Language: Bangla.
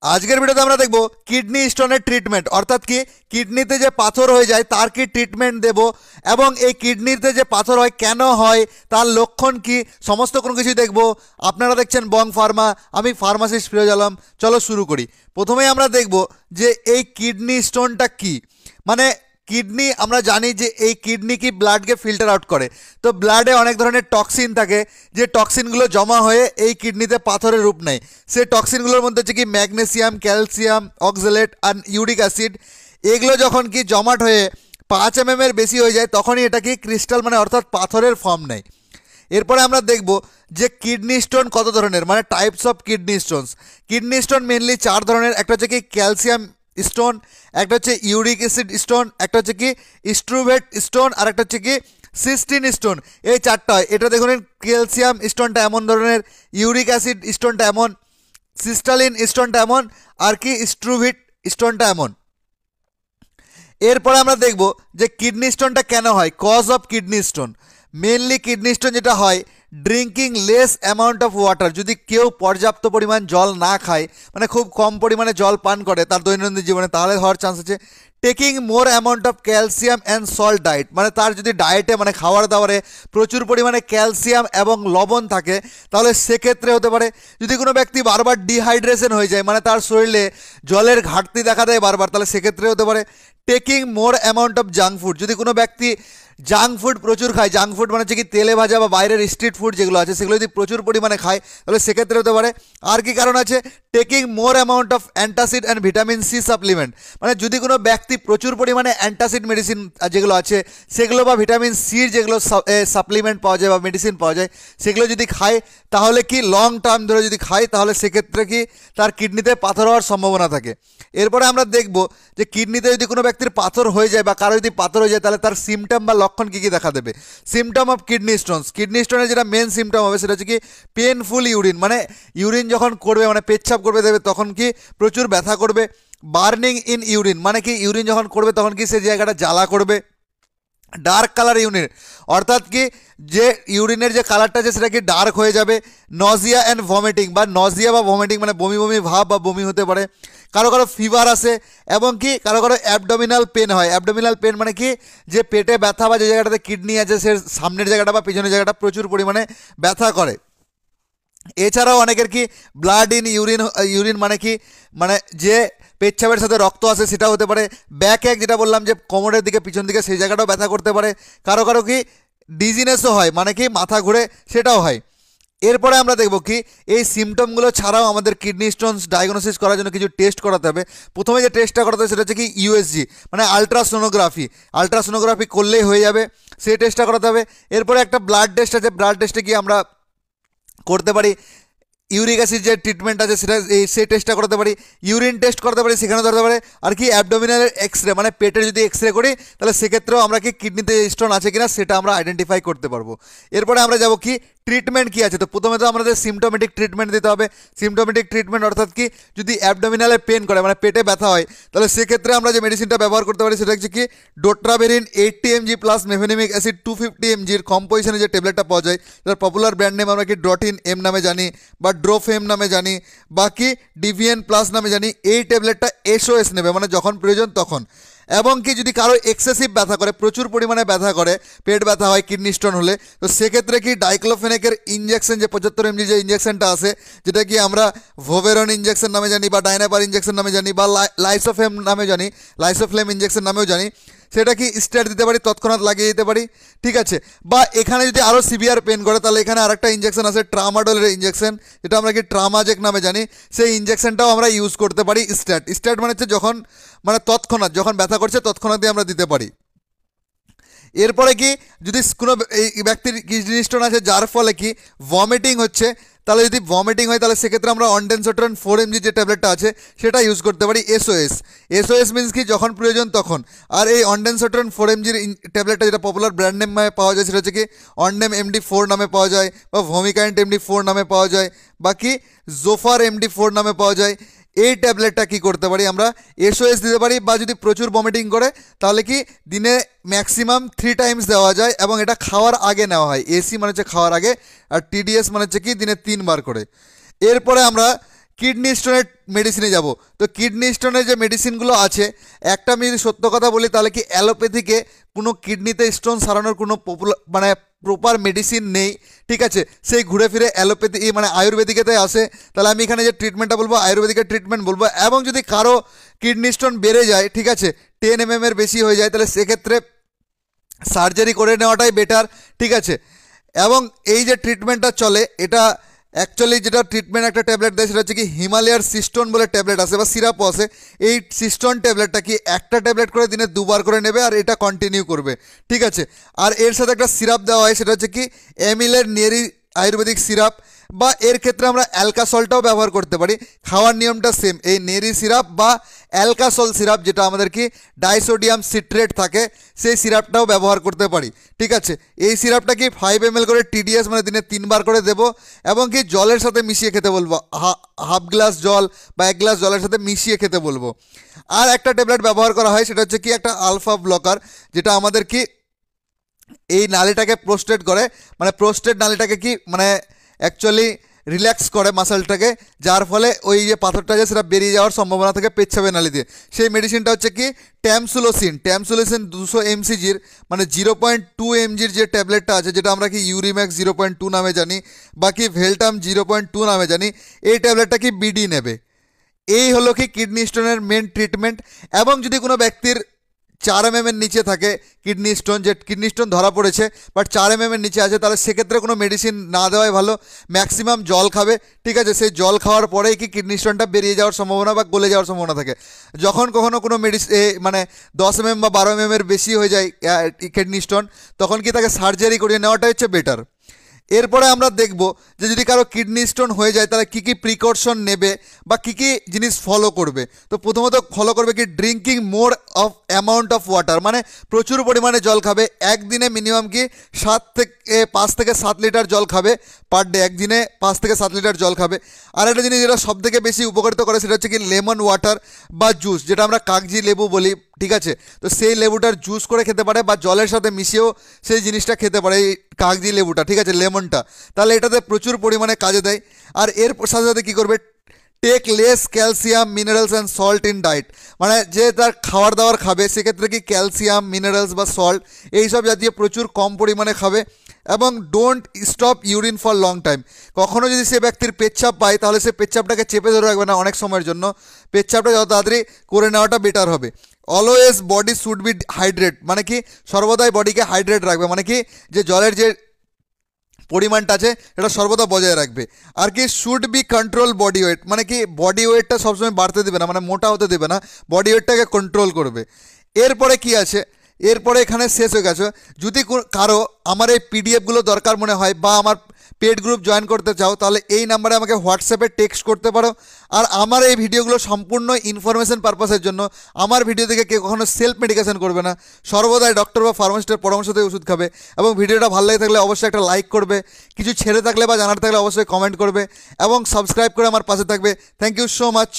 আজকের ভিডিওতে আমরা দেখব কিডনি স্টোনের ট্রিটমেন্ট, অর্থাৎ কি কিডনিতে যে পাথর হয়ে যায় তার কি ট্রিটমেন্ট দেব, এবং এই কিডনিতে যে পাথর হয় কেন হয়, তার লক্ষণ কি, সমস্ত কোনো কিছুই দেখব। আপনারা দেখছেন বং ফার্মা, আমি ফার্মাসিস্ট ফিরোজ আলম। চলো শুরু করি। প্রথমেই আমরা দেখব যে এই কিডনি স্টোনটা কি। মানে কিডনি আমরা জানি যে এই কিডনি কি ব্লাডকে ফিল্টার আউট করে। তো ব্লাডে অনেক ধরনের টক্সিন থাকে, যে টক্সিনগুলো জমা হয়ে এই কিডনিতে পাথরের রূপ নেয়। সেই টক্সিনগুলোর মধ্যে হচ্ছে কি ম্যাগনেসিয়াম, ক্যালসিয়াম, অক্সালেট আর ইউরিক অ্যাসিড। এগুলো যখন কি জমাট হয়ে 5 mm এর বেশি হয়ে যায় তখনই এটা কি ক্রিস্টাল মানে অর্থাৎ পাথরের ফর্ম নেয়। এরপরে আমরা দেখব যে কিডনি স্টোন কত ধরনের, মানে types of kidney Stones. Kidney stone mainly 4 ধরনের। একটা হচ্ছে কি ক্যালসিয়াম স্টোন, একটা হচ্ছে ইউরিক অ্যাসিড স্টোন, একটা হচ্ছে কি স্ট্রুভেট স্টোন, আর একটা হচ্ছে কি সিস্টিন স্টোন। এই 4টা হয়। এটা দেখুন, ক্যালসিয়াম স্টোনটা এমন ধরনের, ইউরিক অ্যাসিড স্টোনটা এমন, সিস্টালিন স্টোনটা এমন, আর কি স্ট্রুভিট স্টোনটা এমন। এরপরে আমরা দেখব যে কিডনি স্টোনটা কেন হয়, cause of kidney stone. Mainly kidney stone যেটা হয় drinking less amount of water. যদি কেউ পর্যাপ্ত পরিমাণ জল না খায়, মানে খুব কম পরিমাণে জল পান করে তার দৈনন্দিন জীবনে, তাহলে হওয়ার চান্স আছে। Taking more amount of calcium and salt diet, মানে তার যদি ডায়েটে মানে খাবার দাবারে প্রচুর পরিমাণে ক্যালসিয়াম এবং লবণ থাকে তাহলে সেক্ষেত্রে হতে পারে। যদি কোনো ব্যক্তি বারবার ডিহাইড্রেশন হয়ে যায়, মানে তার শরীরে জলের ঘাটতি দেখা দেয় বারবার, তাহলে সেক্ষেত্রে হতে পারে। Taking more amount of junk food, যদি কোনো ব্যক্তি জাঙ্ক ফুড প্রচুর খায়, জাঙ্ক ফুড মানে হচ্ছে কি তেলে ভাজা বা বাইরের স্ট্রিট ফুড যেগুলো আছে সেগুলো যদি প্রচুর পরিমাণে খায় তাহলে সেক্ষেত্রে হতে পারে। আর কি কারণ আছে, taking more amount of antacid and vitamin C supplement, মানে যদি কোনো ব্যক্তি প্রচুর পরিমাণে অ্যান্টাসিড মেডিসিন যেগুলো আছে সেগুলো বা ভিটামিন সির যেগুলো সাপ্লিমেন্ট পাওয়া যায় বা মেডিসিন পাওয়া যায় সেগুলো যদি খায় তাহলে কি লং টার্ম ধরে যদি খায় তাহলে সেক্ষেত্রে কি তার কিডনিতে পাথর হওয়ার সম্ভাবনা থাকে। এরপরে আমরা দেখব যে কিডনিতে যদি কোনো ব্যক্তির পাথর হয়ে যায় বা কারো যদি পাথর হয়ে যায় তাহলে তার সিমটম বা লক্ষণ কী কী দেখা দেবে। Symptom of kidney Stones, kidney স্টোনের যেটা মেন সিমটম হবে সেটা হচ্ছে কি পেনফুল ইউরিন, মানে ইউরিন যখন করবে মানে পেচ্ছাপ করবে দেবে তখন কি প্রচুর ব্যথা করবে। বার্নিং ইন ইউরিন, মানে কি ইউরিন যখন করবে তখন কি সেই জায়গাটা জ্বালা করবে। ডার্ক কালার ইউরিন, অর্থাৎ কি যে ইউরিনের যে কালারটা আছে সেটা কি ডার্ক হয়ে যাবে। নজিয়া অ্যান্ড ভমিটিং, বা নজিয়া বা ভমিটিং মানে বমি বমি ভাব বা বমি হতে পারে। কারো কারো ফিভার আসে, এবং কি কারো কারো অ্যাবডোমিনাল পেন হয়। অ্যাবডোমিনাল পেন মানে কি যে পেটে ব্যথা বা যে জায়গাটাতে কিডনি আছে সে সামনের জায়গাটা বা পিছনের জায়গাটা প্রচুর পরিমাণে ব্যথা করে। এছাড়াও অনেকের কি ব্লাড ইন ইউরিন, ইউরিন মানে কি মানে যে পেচ্ছাপের সাথে রক্ত আসে সেটা হতে পারে। ব্যাক এক যেটা বললাম যে কোমরের দিকে পিছন দিকে সেই জায়গাটাও ব্যথা করতে পারে। কারো কারো কি ডিজিনেসও হয়, মানে কি মাথা ঘুরে সেটাও হয়। এরপরে আমরা দেখব কি এই সিমটমগুলো ছাড়াও আমাদের কিডনি স্টোনস ডায়াগনোসিস করার জন্য কিছু টেস্ট করাতে হবে। প্রথমে যে টেস্টটা করাতে হবে সেটা হচ্ছে কি ইউএসজি, মানে আলট্রাসোনোগ্রাফি। আলট্রাসোনোগ্রাফি করলেই হয়ে যাবে, সেই টেস্টটা করাতে হবে। এরপরে একটা ব্লাড টেস্ট আছে, ব্লাড টেস্টে কি আমরা করতে পারি ইউরিক অ্যাসিড যে ট্রিটমেন্ট আছে সেটা সেই টেস্টটা করতে পারি। ইউরিন টেস্ট করতে পারি, সেখানে ধরতে পারে। আর কি অ্যাবডোমিনালের এক্সরে, মানে পেটের যদি এক্সরে করি তাহলে সেক্ষেত্রেও আমরা কি কিডনিতে স্টোন আছে কিনা সেটা আমরা আইডেন্টিফাই করতে পারবো। এরপরে আমরা যাব কি ট্রিটমেন্ট কী আছে। তো প্রথমে তো আমাদের সিমটোমেটিক ট্রিটমেন্ট দিতে হবে। সিমটোমেটিক ট্রিটমেন্ট অর্থাৎ কি যদি অ্যাবডোমিনালে পেন করে মানে পেটে ব্যথা হয় তাহলে সেক্ষেত্রে আমরা যে মেডিসিনটা ব্যবহার করতে পারি সেটা হচ্ছে কি ডোট্রাভেরিন 80 mg প্লাস মেফেনিমিক অ্যাসিড 250 mg কম্পোজিশনে যে ট্যাবলেটটা পাওয়া যায় তার পপুলার ব্র্যান্ড নেম আমরা কি ড্রটিন এম নামে জানি বা ড্রোফেম নামে জানি, বাকি ডিভিএন প্লাস নামে জানি। এই ট্যাবলেটটা এসওএস নেবে, মানে যখন প্রয়োজন তখন। এবং কি যদি কারো এক্সেসিভ ব্যথা করে, প্রচুর পরিমাণে ব্যথা করে, পেট ব্যথা হয় কিডনি স্টোন হলে, তো সেক্ষেত্রে কি ডাইক্লোফেনেকের ইঞ্জেকশন যে 75 mg যে ইঞ্জেকশনটা আছে যেটা কি আমরা ভোভেরন ইঞ্জেকশন নামে জানি বা ডাইনাপার ইঞ্জেকশন নামে জানি বা লাইসোফেম নামে জানি, লাইসোফ্লেম ইঞ্জেকশন নামেও জানি, সেটা কি স্টেট দিতে পারি, তৎক্ষণাৎ লাগিয়ে দিতে পারি। ঠিক আছে, বা এখানে যদি আরও সিভিয়ার পেন করে তাহলে এখানে আরেকটা ইঞ্জেকশন আছে ট্রামাডোলের ইঞ্জেকশন, যেটা আমরা কি ট্রামাজেক নামে জানি, সেই ইঞ্জেকশনটাও আমরা ইউজ করতে পারি। স্ট্যাট, স্ট্যাট মানে হচ্ছে যখন মানে তৎক্ষণাৎ যখন ব্যথা করছে তৎক্ষণাৎই আমরা দিতে পারি। এরপরে কি যদি কোনো এই ব্যক্তির কিডনি স্টোন আছে যার ফলে কি ভমিটিং হচ্ছে, তাহলে যদি ভমিটিং হয় তাহলে সেক্ষেত্রে আমরা অনডেনসেট্রন 4 mg যে ট্যাবলেটটা আছে সেটা ইউজ করতে পারি। এসওএস, এসওএস মিনস কি যখন প্রয়োজন তখন। আর এই অনডেনসেট্রন 4 mg ট্যাবলেটটা যেটা পপুলার ব্র্যান্ড নেম পাওয়া যায় সেটা হচ্ছে কি অনডেম MD4 নামে পাওয়া যায় বা ভমিকাইন্ট MD4 নামে পাওয়া যায়, বাকি জোফার MD4 নামে পাওয়া যায়। এই ট্যাবলেটটা কি করতে পারি আমরা এসওএস দিতে পারি, বা যদি প্রচুর ভমিটিং করে তাহলে কি দিনে ম্যাক্সিমাম 3 টাইমস দেওয়া যায়, এবং এটা খাওয়ার আগে নেওয়া হয়। এসি মানে হচ্ছে খাওয়ার আগে, আর টিডিএস মানে হচ্ছে কি দিনে 3 বার করে। এরপরে আমরা কিডনি স্টোনের মেডিসিনে যাব। তো কিডনি স্টোনের যে মেডিসিনগুলো আছে, একটা আমি যদি সত্য কথা বলি তাহলে কি অ্যালোপ্যাথিকে কোনো কিডনিতে স্টোন সারানোর কোনো মানে প্রপার মেডিসিন নেই, ঠিক আছে। সেই ঘুরে ফিরে অ্যালোপ্যাথি মানে আয়ুর্বেদিকেতে আসে। তাহলে আমি এখানে যে ট্রিটমেন্টটা বলবো আয়ুর্বেদিকের ট্রিটমেন্ট বলবো। এবং যদি কারো কিডনি স্টোন বেড়ে যায়, ঠিক আছে, 10 mm এর বেশি হয়ে যায়, তাহলে সেক্ষেত্রে সার্জারি করে নেওয়াটাই বেটার, ঠিক আছে। এবং এই যে ট্রিটমেন্টটা চলে, এটা অ্যাকচুয়ালি যেটা ট্রিটমেন্ট একটা ট্যাবলেট দেয় সেটা হচ্ছে কি হিমালয়ার সিস্টোন বলে ট্যাবলেট আছে বা সিরাপও আছে। এই সিস্টোন ট্যাবলেটটা কি একটা ট্যাবলেট করে দিনে 2 বার করে নেবে আর এটা কন্টিনিউ করবে, ঠিক আছে। আর এর সাথে একটা সিরাপ দেওয়া হয়, সেটা হচ্ছে কি এমিলের নেরি আয়ুর্বেদিক সিরাপ, বা এর ক্ষেত্রে আমরা অ্যালকাসলটাও ব্যবহার করতে পারি। খাওয়ার নিয়মটা সেম, এই নেরি সিরাপ বা অ্যালকাসল সিরাপ, যেটা আমাদের কি ডাইসোডিয়াম সিট্রেট থাকে, সেই সিরাপটাও ব্যবহার করতে পারি, ঠিক আছে। এই সিরাপটা কি 5 ml করে TDS মানে দিনে 3 বার করে দেবো, এবং কি জলের সাথে মিশিয়ে খেতে বলবো, হাফ গ্লাস জল বা 1 গ্লাস জলের সাথে মিশিয়ে খেতে বলবো। আর একটা ট্যাবলেট ব্যবহার করা হয়, সেটা হচ্ছে কি একটা আলফা ব্লকার, যেটা আমাদের কি এই নালীটাকে প্রোস্টেট করে, মানে প্রোস্টেট নালীটাকে কি মানে অ্যাকচুয়ালি রিল্যাক্স করে মাসেলটাকে, যার ফলে ওই যে পাথরটা আছে সেটা বেরিয়ে যাওয়ার সম্ভাবনা থাকে পেচ্ছাবের নালী দিয়ে। সেই মেডিসিনটা হচ্ছে কি ট্যামসুলোসিন 200 mcgর মানে 0.2 mgর যে ট্যাবলেটটা আছে, যেটা আমরা কি ইউরিম্যাক্স 0.2 নামে জানি, বা কি ভেলটাম 0.2 নামে জানি, এই ট্যাবলেটটা কি বিডি নেবে। এই হলো কি কিডনি স্টোনের মেন ট্রিটমেন্ট। এবং যদি কোনো ব্যক্তির 4 mm এর নিচে থাকে কিডনি স্টোন, যে কিডনি স্টোন ধরা পড়েছে বাট 4 mm এর নিচে আছে, তাহলে সেক্ষেত্রে কোনো মেডিসিন না দেওয়াই ভালো। ম্যাক্সিমাম জল খাবে, ঠিক আছে। সেই জল খাওয়ার পরেই কি কিডনি স্টোনটা বেরিয়ে যাওয়ার সম্ভাবনা বা গলে যাওয়ার সম্ভাবনা থাকে। যখন কখনো কোনো মানে 10 mm বা 12 mm এর বেশি হয়ে যায় কিডনি স্টোন, তখন কি তাকে সার্জারি করিয়ে নেওয়াটাই হচ্ছে বেটার। এরপরে আমরা দেখব যে যদি কারো কিডনি স্টোন হয়ে যায় তাহলে কী কী প্রিকশন নেবে বা কী কী জিনিস ফলো করবে। তো প্রথমত ফলো করবে কি drinking more of amount of water, মানে প্রচুর পরিমাণে জল খাবে। একদিনে মিনিমাম কি 5 থেকে 7 লিটার জল খাবে পার ডে, একদিনে 5 থেকে 7 লিটার জল খাবে। আর একটা জিনিস যেটা সবথেকে বেশি উপকারিত করে সেটা হচ্ছে কি লেমন ওয়াটার বা জুস, যেটা আমরা কাগজি লেবু বলি, ঠিক আছে। তো সেই লেবুটার জুস করে খেতে পারে বা জলের সাথে মিশিয়েও সেই জিনিসটা খেতে পারে, এই কাগজি লেবুটা, ঠিক আছে, লেমনটা। তাহলে এটাতে প্রচুর পরিমাণে কাজে দেয়। আর এর সাথে সাথে কী করবে, take less calcium minerals and salt in diet, মানে যে তার খাবার দাবার খাবে সেক্ষেত্রে কি ক্যালসিয়াম মিনারেলস বা সল্ট এইসব জাতীয় প্রচুর কম পরিমাণে খাবে। এবং don't stop urine for long time, কখনও যদি সে ব্যক্তির পেচ্ছাপ পায় তাহলে সে পেচ্ছাপটাকে চেপে ধরে রাখবে না অনেক সময়ের জন্য, পেচ্ছাপটা যত তাড়াতাড়ি করে নেওয়াটা বেটার হবে। Always body should be hydrate, মানে কি সর্বদাই বডিকে হাইড্রেট রাখবে, মানে কি যে জলের যে পরিমাণটা আছে এটা সর্বদা বজায় রাখবে। আর কি should be control body weight, মানে কি বডি ওয়েটটা সবসময় বাড়তে দেবে না, মানে মোটা হতে দেবে না, বডি ওয়েটটাকে কন্ট্রোল করবে। এরপরে কি আছে, এরপরে এখানে শেষ হয়ে গেছে। যদি কারো আমার এই পিডিএফগুলো দরকার মনে হয় বা আমার পেড গ্রুপ জয়েন করতে চাও, তাহলে এই নাম্বারে আমাকে হোয়াটসঅ্যাপে টেক্সট করতে পারো। আর আমার এই ভিডিওগুলো সম্পূর্ণ ইনফরমেশন পারপাসের জন্য, আমার ভিডিও থেকে কেউ কখনো সেলফ মেডিকেশন করবে না, সর্বদাই ডক্টর বা ফার্মাসিস্টের পরামর্শ থেকে ওষুধ খাবে। এবং ভিডিওটা ভালো লাগে থাকলে অবশ্যই একটা লাইক করবে, কিছু ছেড়ে থাকলে বা জানার থাকলে অবশ্যই কমেন্ট করবে, এবং সাবস্ক্রাইব করে আমার পাশে থাকবে। Thank you so much.